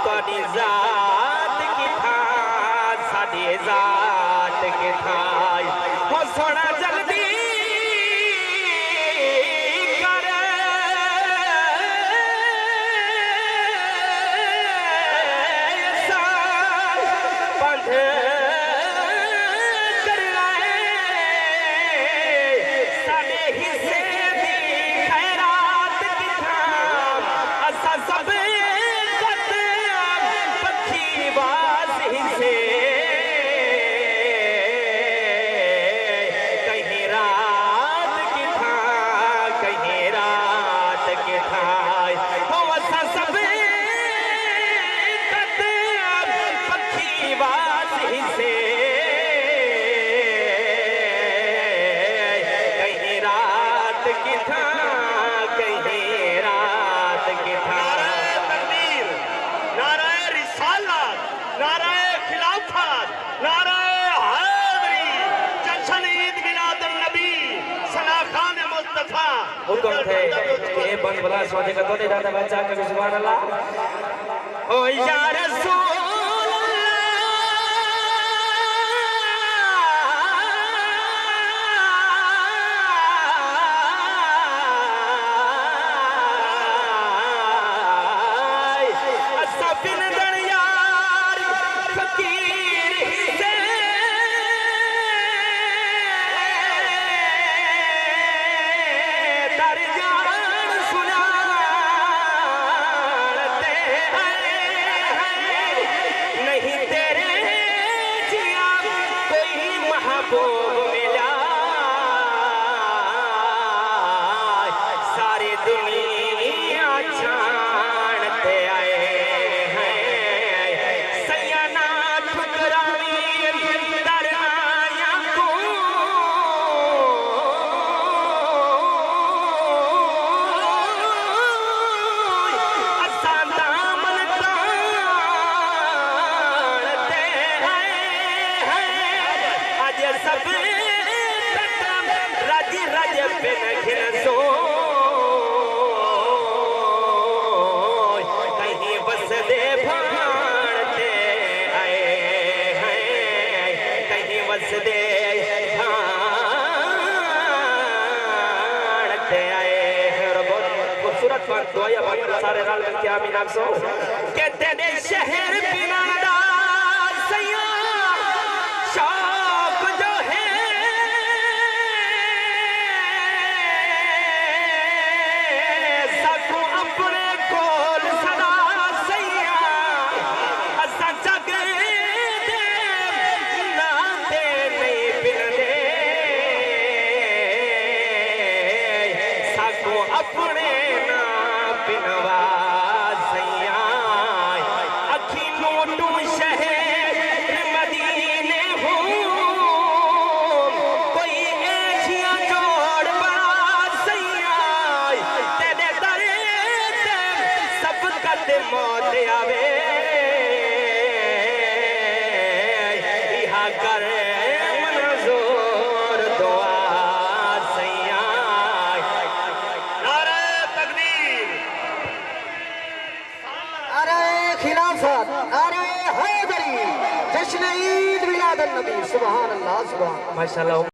तोड़ी जात की था साड़ी जात की था हो सोना जल्दी कर बंध कर सारे हिस्से दी खैरात की था असा सब पक्षी बास हिस्से कहीं रात की था कहीं रात की था हो असा सब पक्षी बास हिस्से कहीं रात की था कहीं रात की था। नाराए तकबीर, नाराए रिसालत, नाराए खिलाफत, नाराए हैदरी, जश्न ईद मिलादुन नबी, सना खान मुस्तफा। हुक्म थे कि बंद भला सोने का तोड़े दादा बच्चा के सुभान अल्लाह ओ या रसूल सारी दुनिया छानते आए हैं सैयाना ठुकरावी दरिया को असा दामन तानते हैं आज सब रज रज बिन घिन सो कहीं बस दे भानते आए हैं कहीं बस दे भानते आए हैं और बहुत खूबसूरत बात दुआ बात सारे राल में क्या मीनाक सो कहते ने शहर बिनादा सैया शौक जो है सबको अपने कोल सदा सैया असा जग दे नाते नहीं बिनदे सबको अपने ना बिनवा सैया अखी नोटू शहर मदीने हो कोई ऐसिया जोड़ बड़ा सैया तेरे दरे सब कद मौत आवे इहा कर मंजूर दुआ सैया नाराए तकबीर, अरे खिलाफत, अरे हैदरी, जश्न ईद मिलादुन नबी, सुभान अल्लाह सुभान। माशाल्लाह।